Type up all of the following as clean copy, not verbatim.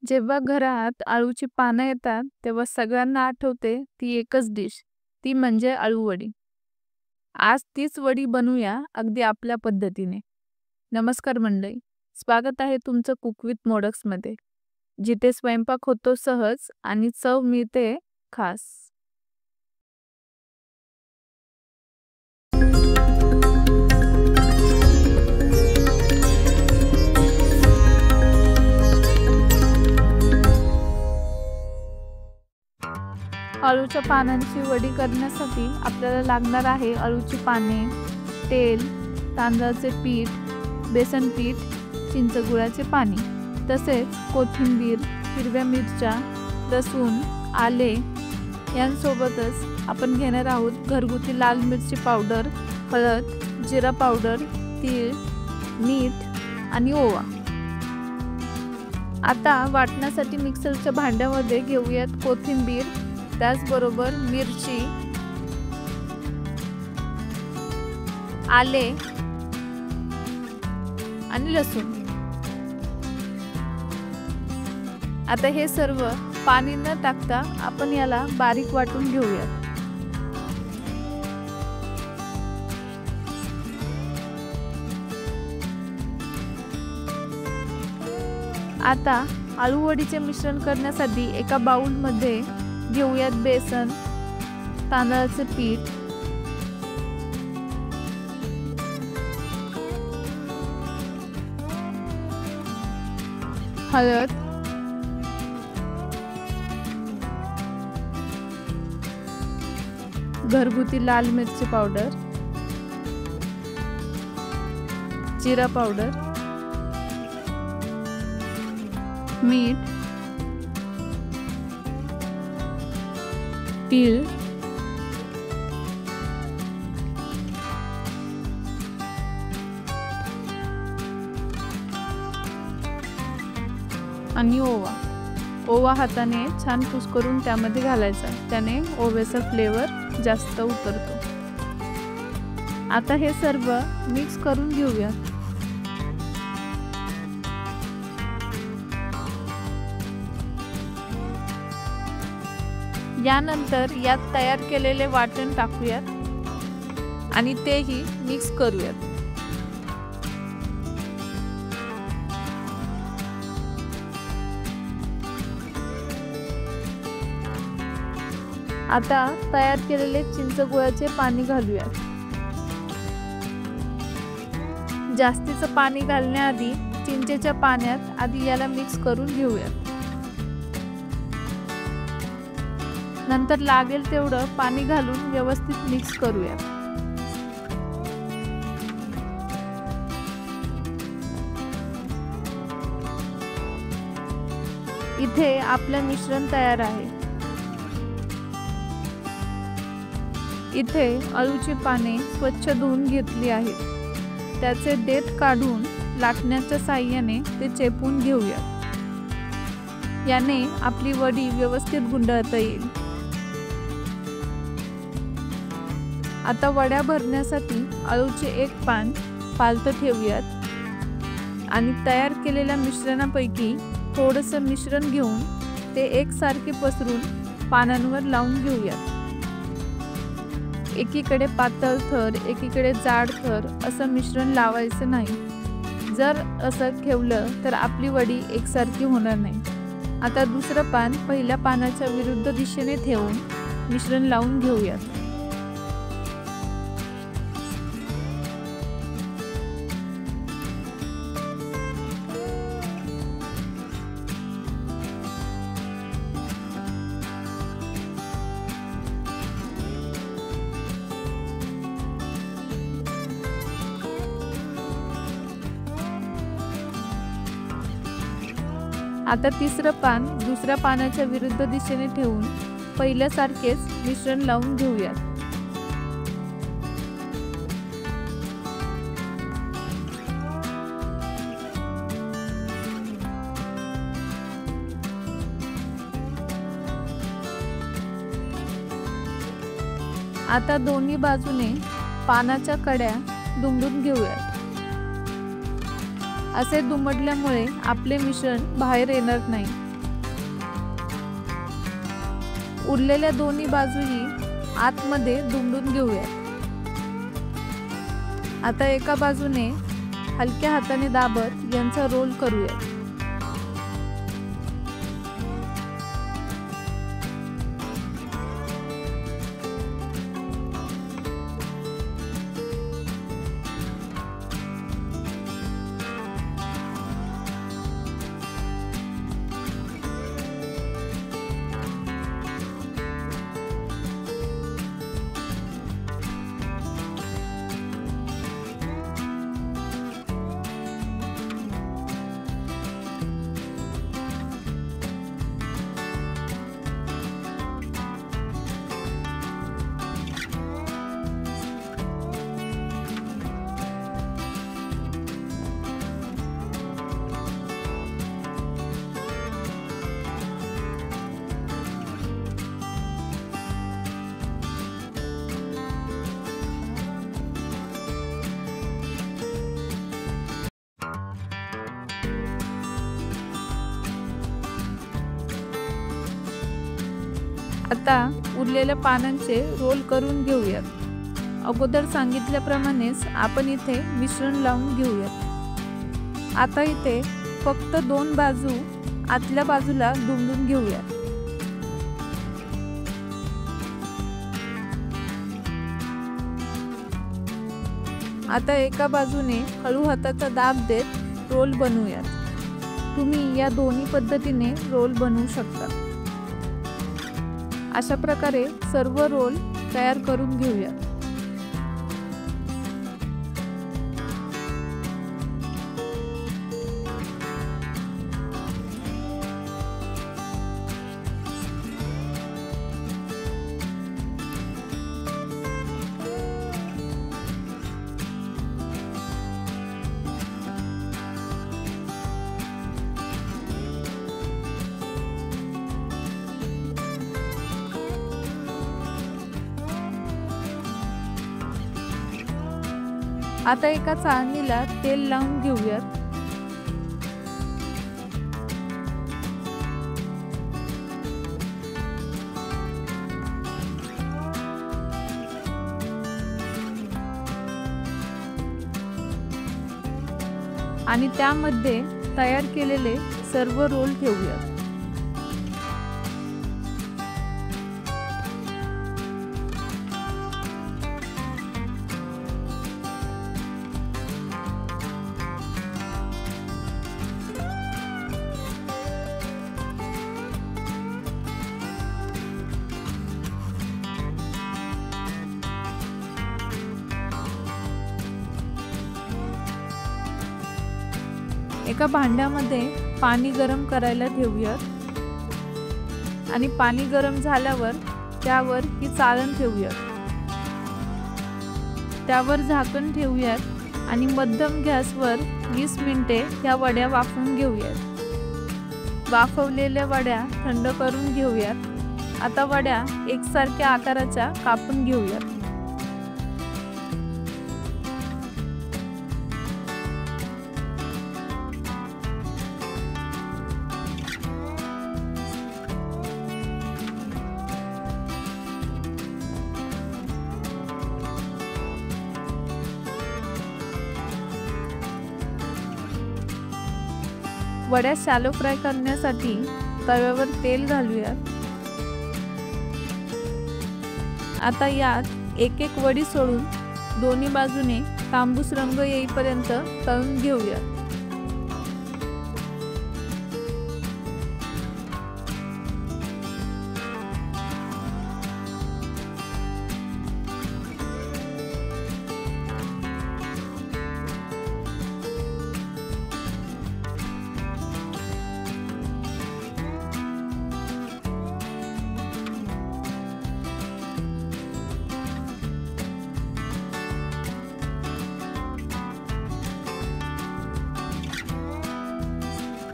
जेव्हा घरात अळूची पानं येतात तेव्हा सगळ्यांना आठवते ती एकच डिश, ती म्हणजे अळूवडी. आज तीच वडी बनवूया अगदी आपल्या पद्धतीने. नमस्कार मंडळी, स्वागत आहे तुमचं कुक विथ मोडक्समध्ये, जिथे स्वयंपाक होतो सहज आणि चव मिळते खास. अळूच्या पानांची वडी करण्यासाठी आपल्याला लागणार आहे अळूची पाने, तेल, तांदळाचे पीठ, बेसन पीठ, चिंचगुळाचे पाणी, तसेच कोथिंबीर, हिरव्या मिरच्या, लसूण, आले यांसोबतच आपण घेणार आहोत घरगुती लाल मिरची पावडर, हळद, जिरा पावडर, तीळ, मीठ आणि ओवा. आता वाटण्यासाठी मिक्सरच्या भांड्यामध्ये घेऊयात कोथिंबीर, त्याचबरोबर मिरची, आले आणि लसूण. आता हे सर्व पाणी न टाकता आपण याला बारीक वाटून घेऊयात. आता आळूवडीचे मिश्रण करण्यासाठी एका बाउलमध्ये घेऊयात बेसन, तांदळाचे पीठ, हळद, घरगुती लाल मिरची पावडर, जिरा पावडर, मीठ, तीळ, आणि ओवा. ओवा हाताने छान कुस्करून त्यामध्ये घालायचा, त्याने ओव्याचा फ्लेवर जास्त उतरतो. आता हे सर्व मिक्स करून घेऊया. यानंतर यात तयार केलेले वाटण टाकूयात आणि तेही मिक्स करूयात. आता तयार केलेले चिंचगुळाचे पाणी घालूयात. जास्तीचं पाणी घालण्याआधी चिंचेच्या पाण्यात आधी याला मिक्स करून घेऊयात. नंतर लागेल तेवढं पाणी घालून व्यवस्थित मिक्स करूया. इथे आपलं मिश्रण तयार आहे. इथे अळूची पाने स्वच्छ धुवून घेतली आहेत. त्याचे देठ काढून लाटण्याच्या साहाय्याने ते चेपून घेऊया. याने आपली वडी व्यवस्थित गुंडाळता येईल. आता वड्या भरण्यासाठी अळूचे एक पान पालतं ठेवूयात आणि तयार केलेल्या मिश्रणापैकी थोडंसं मिश्रण घेऊन ते एकसारखे पसरून पानांवर लावून घेऊयात. एकीकडे पातळ थर, एकीकडे जाड थर असं मिश्रण लावायचं नाही. जर असं ठेवलं तर आपली वडी एकसारखी होणार नाही. आता दुसरं पान पहिल्या पानाच्या विरुद्ध दिशेने ठेवून मिश्रण लावून घेऊयात. आता तिसरं पान दुसऱ्या पानाच्या विरुद्ध दिशेने ठेवून पहिल्यासारखेच मिश्रण लावून घेऊयात. आता दोन्ही बाजूने पानाच्या कड्या दुमडून घेऊयात. असे दुमडल्यामुळे आपले मिश्रण बाहेर येणार नाही उरलेल्या दोन्ही बाजूही आतमध्ये दुमडून घेऊयात। आता एका बाजूने हलक्या हाताने दाबत यांचा रोल करूयात। आता उरलेल्या पानांचे रोल करून घेऊयात। अगोदर सांगितल्याप्रमाणेच आपण इथे मिश्रण लावून घेऊयात। आता इथे फक्त 2 बाजू आतल्या बाजूला दुमडून घेऊयात। आता एका बाजूने हळू हाताचा दाब देत रोल बनवूयात। तुम्ही या दोन्ही पद्धतीने रोल बनवू शकता। अशा प्रकारे सर्व रोल तयार करून घेऊयात। आता एका चाळणीला तेल लावून घेऊयात। आणि त्यामध्ये तयार केलेले सर्व रोल ठेवूयात। एका भांड्यामध्ये पाणी गरम करायला ठेवूयात आणि पाणी गरम झाल्यावर त्यावर ही चाळण ठेवूयात। त्यावर झाकण ठेवूयात आणि मध्यम गॅसवर 20 मिनिटे या वड्या वाफवून घेऊयात। वाफवलेल्या वड्या थंड करून घेऊयात। आता वड्या एकसारख्या आकाराच्या कापून घेऊयात। वड्या शॅलो फ्राय करण्यासाठी तव्यावर तेल घालूयात। आता यात एक एक वडी सोडून दोन्ही बाजूने तांबूस रंग येईपर्यंत तळून घेऊयात।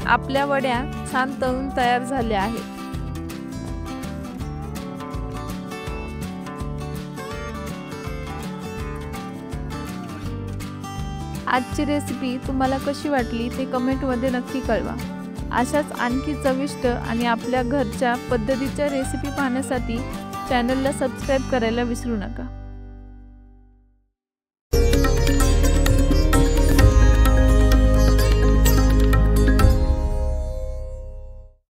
आपल्या वड्या छान तळून तयार झाल्या आहेत। आजची रेसिपी तुम्हाला कशी वाटली ते कमेंटमध्ये नक्की कळवा। अशाच आणखी चविष्ट आणि आपल्या घरच्या पद्धतीच्या रेसिपी पाहण्यासाठी चॅनलला सबस्क्राईब करायला विसरू नका.